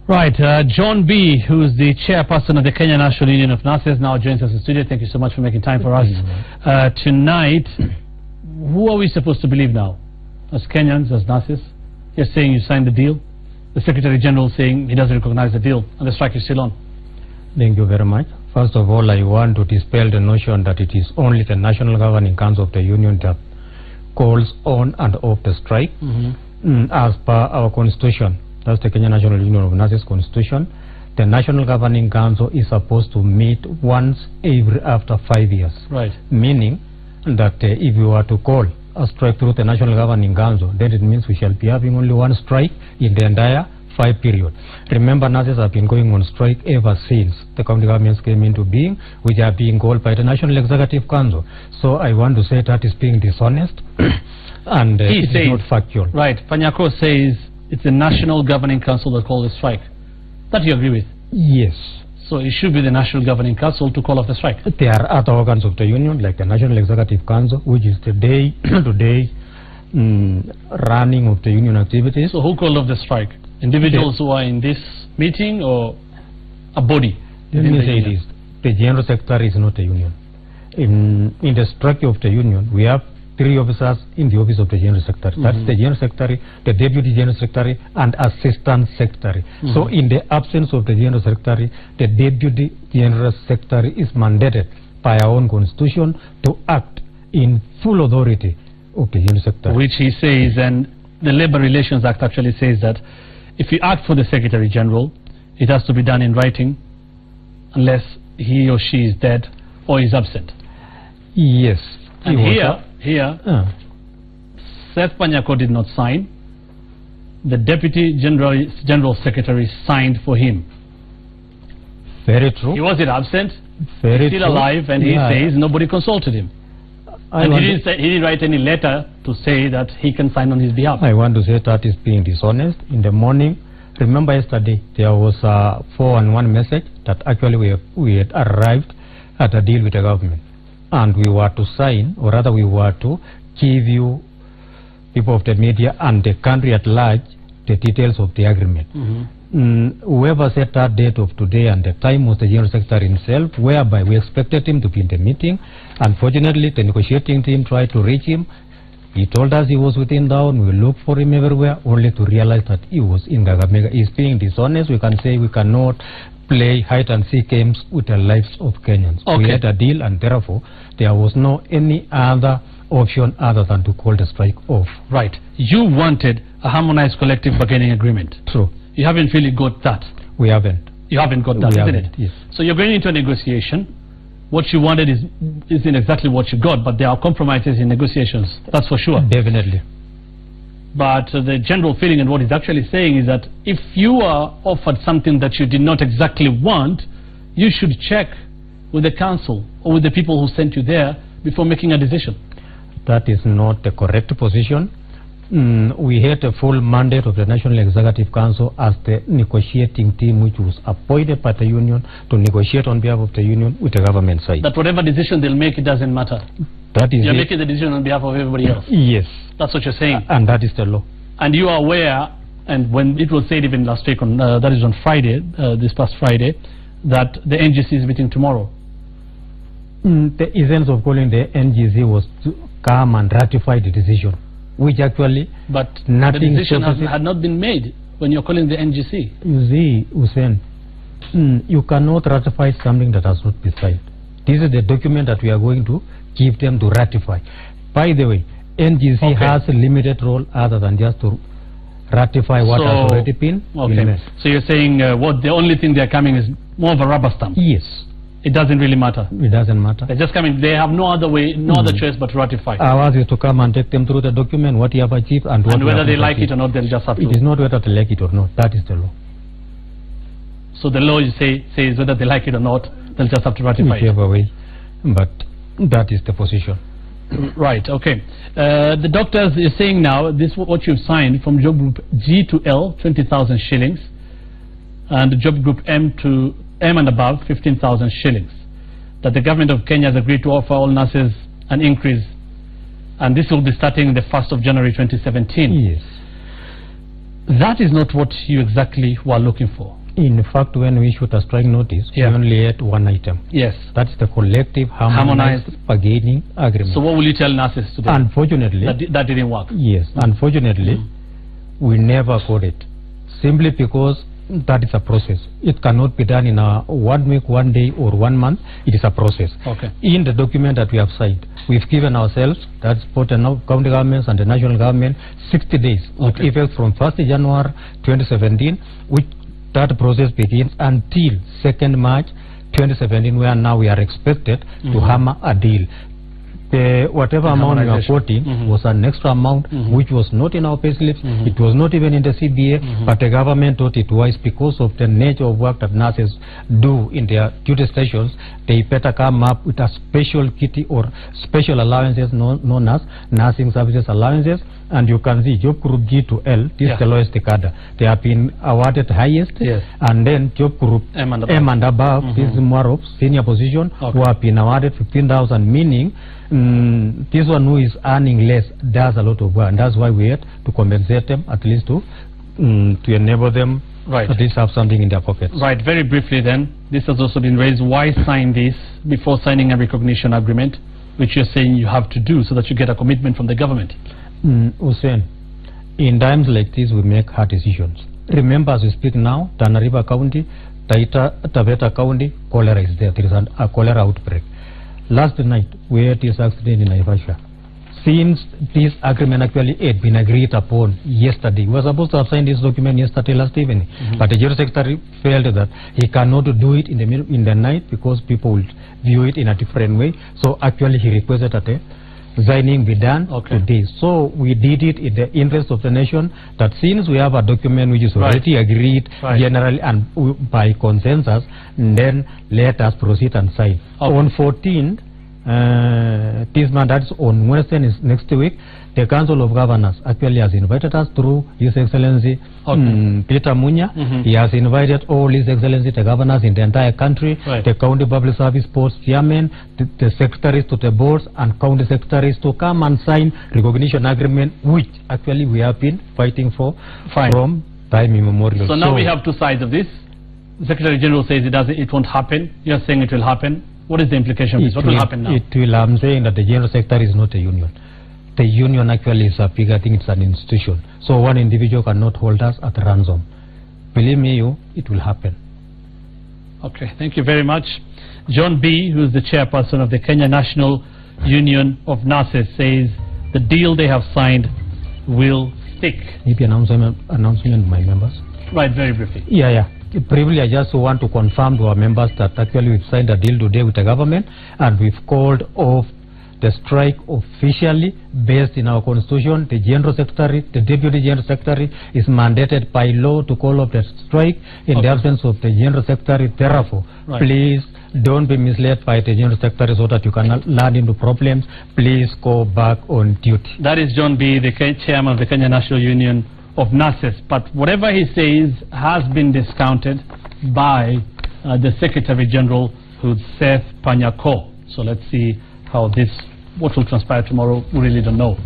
Right, John B., who's the chairperson of the Kenya National Union of Nurses, now joins us in the studio. Thank you so much for making time for us tonight. Who are we supposed to believe now? As Kenyans, as nurses? You're saying you signed the deal. The Secretary General saying he doesn't recognize the deal, and the strike is still on. Thank you very much. First of all, I want to dispel the notion that it is only the National Governing Council of the Union that calls on and off the strike. As per our constitution, that's the Kenya National Union of Nurses Constitution, the National Governing Council is supposed to meet once after 5 years. Right. Meaning that if you are to call a strike through the National Governing Council, then it means we shall be having only one strike in the entire 5 period. Remember, nurses have been going on strike ever since the county governments came into being, which are being called by the National Executive Council. So I want to say that is being dishonest and it is not factual. Right. Panyako says it's the National Governing Council that called the strike. That you agree with? Yes. So it should be the National Governing Council to call off the strike. There are other organs of the union, like the National Executive Council, which is the day-to-day running of the union activities. So who called off the strike? Individuals who are in this meeting, or a body? Let me say this: the General Secretary is not a union. In the structure of the union, we have 3 officers in the office of the General Secretary. That's the General Secretary, the Deputy General Secretary, and Assistant Secretary. So in the absence of the General Secretary, the Deputy General Secretary is mandated by our own constitution to act in full authority of the General Secretary. Which he says, and the Labour Relations Act actually says that if you act for the Secretary General, it has to be done in writing unless he or she is dead or is absent. Yes. And here, Seth Panyako did not sign. The Deputy General Secretary signed for him. Very true. He wasn't absent. Very He's still true. alive, and he says nobody consulted him. And he didn't write any letter to say that he can sign on his behalf. I want to say that is being dishonest. In the morning, remember yesterday, there was a 4-on-1 message that actually we had arrived at a deal with the government. And we were to sign, or rather we were to give you, people of the media and the country at large, the details of the agreement. Whoever set that date of today and the time was the General Secretary himself, whereby we expected him to be in the meeting. Unfortunately, the negotiating team tried to reach him. He told us he was within town. We looked for him everywhere, only to realize that he was in Kakamega. He's being dishonest. We can say we cannot play hide and seek games with the lives of Kenyans. Okay. We had a deal, and therefore there was no any other option other than to call the strike off. Right. You wanted a harmonized collective bargaining agreement. True. You haven't really got that. We haven't. You haven't got that, isn't it? Yes. So you're going into a negotiation. What you wanted isn't exactly what you got, but there are compromises in negotiations. That's for sure. Definitely. But the general feeling and what he's actually saying is that if you are offered something that you did not exactly want, you should check with the council or with the people who sent you there before making a decision. That is not the correct position. We had a full mandate of the National Executive Council as the negotiating team, which was appointed by the union to negotiate on behalf of the union with the government side. That whatever decision they'll make, it doesn't matter. That is You're making the decision on behalf of everybody else. Yes. That's what you're saying. And that is the law. And you are aware, and when it was said even last week, on that is on Friday, this past Friday, that the NGC is meeting tomorrow. The essence of calling the NGC was to come and ratify the decision, which actually, but nothing the decision had not been made when you're calling the NGC. You see, Hussein, you cannot ratify something that has not been signed. This is the document that we are going to give them to ratify. By the way, NGC has a limited role other than just to ratify what has already been implemented. So you're saying what the only thing they're coming is more of a rubber stamp? Yes. It doesn't really matter? It doesn't matter. They're just coming. They have no other way, no other choice but to ratify. Ours is to come and take them through the document, what you have achieved and what whether they like it or not, they'll just have to. It is not whether they like it or not. That is the law. So the law, you says whether they like it or not, they'll just have to ratify it. Whichever way. But that is the position. Right, okay. The doctors is saying now, this what you've signed from job group G to L, 20,000 shillings, and job group M to M and above, 15,000 shillings. That the government of Kenya has agreed to offer all nurses an increase, and this will be starting the 1st of January 2017. Yes. That is not what you exactly were looking for. In fact, when we issued a strike notice, Yeah. we only had one item. Yes. That's the collective harmonized bargaining agreement. So what will you tell nurses today? Unfortunately, That didn't work. yes, unfortunately, we never got it. Simply because that is a process. It cannot be done in a 1 week, 1 day, or 1 month. It is a process. Okay. In the document that we have signed, we've given ourselves, that's both the county governments and the national government, 60 days with Okay. effect from 1st January 2017, which that process begins until 2nd March 2017, where now we are expected to hammer a deal. Whatever amount we are quoting was an extra amount which was not in our payslips. It was not even in the CBA, but the government thought it wise, because of the nature of work that nurses do in their duty stations. They better come up with a special kitty or special allowances known as nursing services allowances. And you can see job group G to L, this is the lowest cadre. They have been awarded highest. Yes. And then job group M and above, this is more of senior position, who have been awarded 15,000, meaning this one who is earning less does a lot of work, and that's why we had to compensate them, at least to enable them at least have something in their pockets. Right, very briefly then, this has also been raised. Why sign this before signing a recognition agreement, which you're saying you have to do so that you get a commitment from the government? Hussein, in times like this we make hard decisions. Remember, as we speak now, Tana River County, Taveta County, cholera is there. There is a cholera outbreak. Last night we had this accident in Naivasha. Since this agreement actually had been agreed upon yesterday, we were supposed to have signed this document yesterday, last evening, but the General Secretary felt that he cannot do it in the night because people will view it in a different way. So actually he requested that signing be done today. So we did it in the interest of the nation, that since we have a document which is already agreed generally and by consensus, then let us proceed and sign. On 14th, this month, that's on Wednesday next week, the Council of Governors actually has invited us through His Excellency Peter Munya. He has invited all His Excellency the governors in the entire country, the county public service boards chairmen, the secretaries to the boards and county secretaries to come and sign recognition agreement, which actually we have been fighting for from time immemorial. So now we have two sides of this. The Secretary General says it won't happen. You're saying it will happen. What is the implication of this? What will happen now? I'm saying that the General Secretary is not a union. The union actually is a big, I think it's an institution. So one individual cannot hold us at ransom. Believe me, it will happen. Okay, thank you very much. John B., who is the chairperson of the Kenya National Union of Nurses, says the deal they have signed will stick. Maybe announcement my members. Right, very briefly. Yeah. Briefly, I just want to confirm to our members that actually we've signed a deal today with the government, and we've called off the strike officially based in our constitution. The General Secretary, the Deputy General Secretary is mandated by law to call off the strike in the absence of the General Secretary. Therefore, please don't be misled by the General Secretary so that you can land into problems. Please go back on duty. That is John B., the chairman of the Kenya National Union of Nurses. But whatever he says has been discounted by the Secretary General, who's Seth Panyako. So let's see how what will transpire tomorrow. We really don't know.